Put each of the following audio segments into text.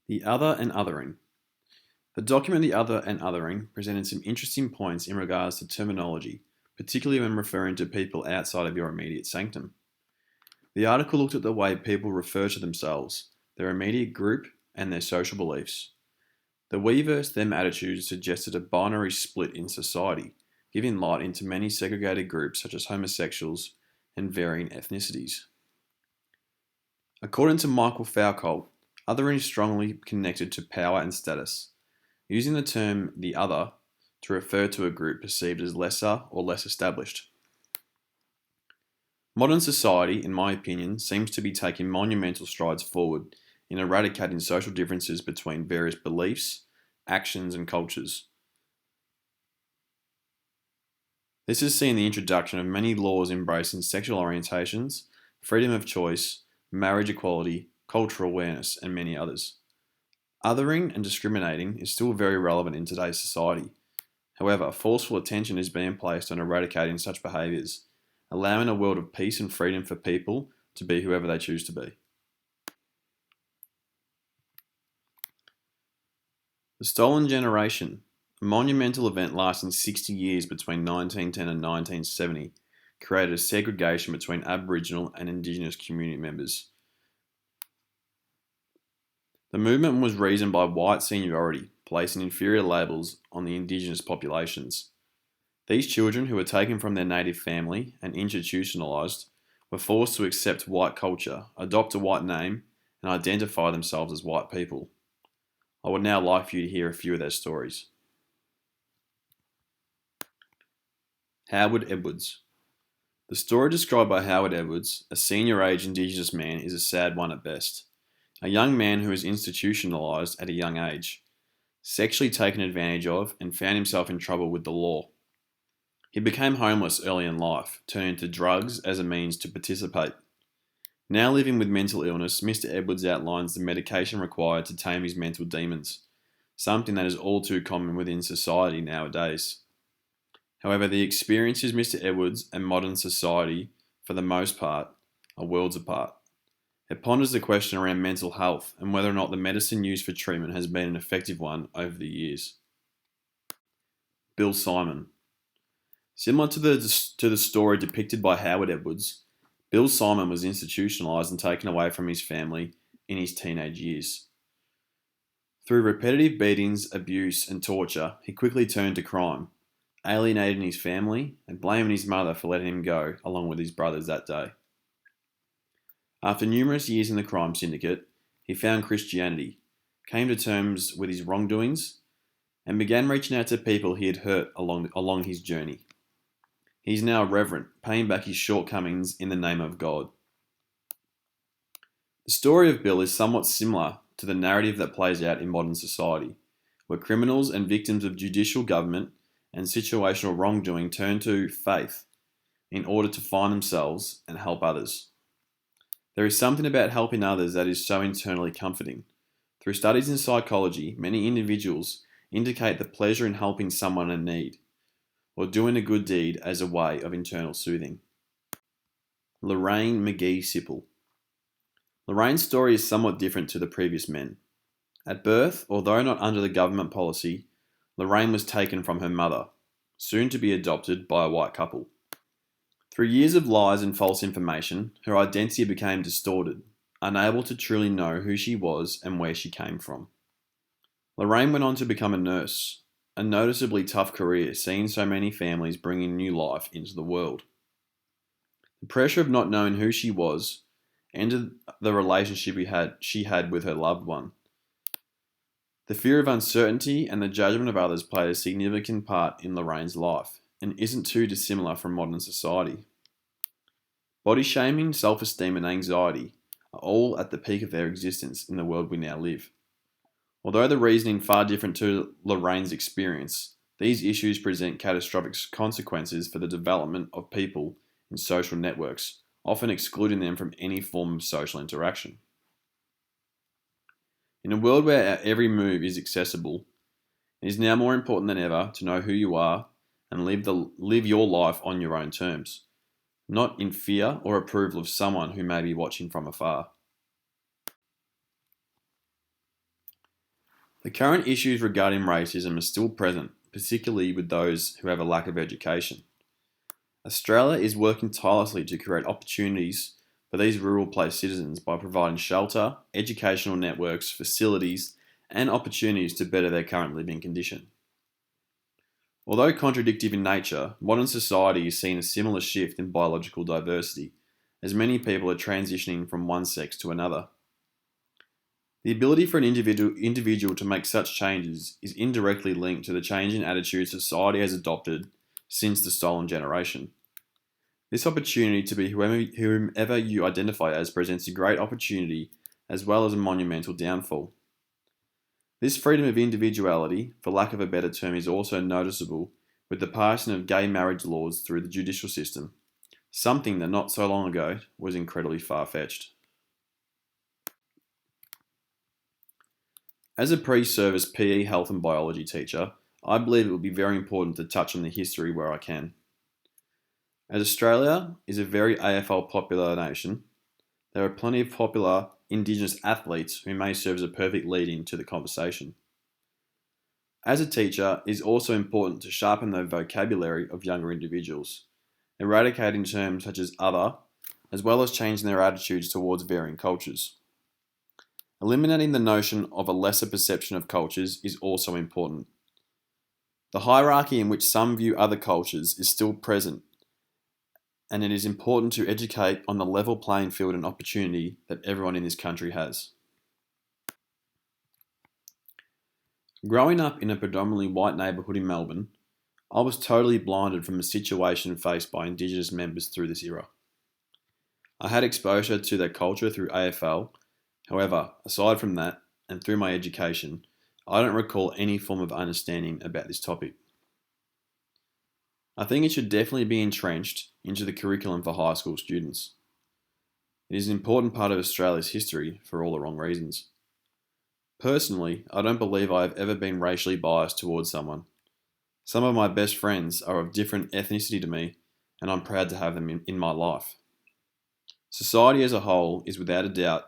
The Other and Othering. The document The Other and Othering presented some interesting points in regards to terminology, particularly when referring to people outside of your immediate sanctum. The article looked at the way people refer to themselves, their immediate group, and their social beliefs. The we versus them attitude suggested a binary split in society, giving light into many segregated groups such as homosexuals and varying ethnicities. According to Michael Foucault, othering is strongly connected to power and status, using the term the other to refer to a group perceived as lesser or less established. Modern society, in my opinion, seems to be taking monumental strides forward in eradicating social differences between various beliefs, actions, and cultures. This has seen the introduction of many laws embracing sexual orientations, freedom of choice, marriage equality, cultural awareness, and many others. Othering and discriminating is still very relevant in today's society. However, forceful attention is being placed on eradicating such behaviours, allowing a world of peace and freedom for people to be whoever they choose to be. The Stolen Generation, a monumental event lasting 60 years between 1910 and 1970, created a segregation between Aboriginal and Indigenous community members. The movement was reasoned by white seniority, placing inferior labels on the Indigenous populations. These children, who were taken from their native family and institutionalised, were forced to accept white culture, adopt a white name, and identify themselves as white people. I would now like for you to hear a few of their stories. Howard Edwards. The story described by Howard Edwards, a senior-age Indigenous man, is a sad one at best. A young man who was institutionalised at a young age, sexually taken advantage of, and found himself in trouble with the law. He became homeless early in life, turning to drugs as a means to participate. Now living with mental illness, Mr. Edwards outlines the medication required to tame his mental demons, something that is all too common within society nowadays. However, the experiences Mr. Edwards and modern society, for the most part, are worlds apart. It ponders the question around mental health and whether or not the medicine used for treatment has been an effective one over the years. Bill Simon. Similar to the story depicted by Howard Edwards, Bill Simon was institutionalised and taken away from his family in his teenage years. Through repetitive beatings, abuse, and torture, he quickly turned to crime, alienating his family and blaming his mother for letting him go, along with his brothers that day. After numerous years in the crime syndicate, he found Christianity, came to terms with his wrongdoings, and began reaching out to people he had hurt along his journey. He is now a reverend, paying back his shortcomings in the name of God. The story of Bill is somewhat similar to the narrative that plays out in modern society, where criminals and victims of judicial government and situational wrongdoing turn to faith in order to find themselves and help others. There is something about helping others that is so internally comforting. Through studies in psychology, many individuals indicate the pleasure in helping someone in need, or doing a good deed as a way of internal soothing. Lorraine McGee Sipple. Lorraine's story is somewhat different to the previous men. At birth, although not under the government policy, Lorraine was taken from her mother, soon to be adopted by a white couple. Through years of lies and false information, her identity became distorted, unable to truly know who she was and where she came from. Lorraine went on to become a nurse, a noticeably tough career, seeing so many families bringing new life into the world. The pressure of not knowing who she was ended the relationship she had with her loved one. The fear of uncertainty and the judgment of others played a significant part in Lorraine's life, and isn't too dissimilar from modern society. Body shaming, self-esteem, and anxiety are all at the peak of their existence in the world we now live. Although the reasoning far different to Lorraine's experience, these issues present catastrophic consequences for the development of people in social networks, often excluding them from any form of social interaction. In a world where every move is accessible, it is now more important than ever to know who you are and live your life on your own terms, not in fear or approval of someone who may be watching from afar. The current issues regarding racism are still present, particularly with those who have a lack of education. Australia is working tirelessly to create opportunities for these rural place citizens by providing shelter, educational networks, facilities, and opportunities to better their current living condition. Although contradictory in nature, modern society is seeing a similar shift in biological diversity, as many people are transitioning from one sex to another. The ability for an individual to make such changes is indirectly linked to the change in attitude society has adopted since the stolen generation. This opportunity to be whomever you identify as presents a great opportunity as well as a monumental downfall. This freedom of individuality, for lack of a better term, is also noticeable with the passing of gay marriage laws through the judicial system, something that not so long ago was incredibly far-fetched. As a pre-service PE health and biology teacher, I believe it would be very important to touch on the history where I can. As Australia is a very AFL popular nation, there are plenty of popular Indigenous athletes who may serve as a perfect lead-in to the conversation. As a teacher, it is also important to sharpen the vocabulary of younger individuals, eradicating terms such as other, as well as changing their attitudes towards varying cultures. Eliminating the notion of a lesser perception of cultures is also important. The hierarchy in which some view other cultures is still present, and it is important to educate on the level playing field and opportunity that everyone in this country has. Growing up in a predominantly white neighbourhood in Melbourne, I was totally blinded from the situation faced by Indigenous members through this era. I had exposure to their culture through AFL. However, aside from that, and through my education, I don't recall any form of understanding about this topic. I think it should definitely be entrenched into the curriculum for high school students. It is an important part of Australia's history for all the wrong reasons. Personally, I don't believe I have ever been racially biased towards someone. Some of my best friends are of different ethnicity to me, and I'm proud to have them in my life. Society as a whole is without a doubt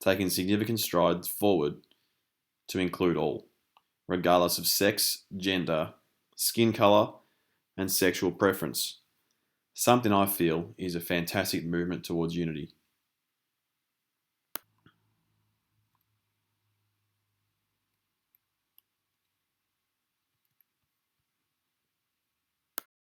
taking significant strides forward to include all, regardless of sex, gender, skin colour, and sexual preference. Something I feel is a fantastic movement towards unity.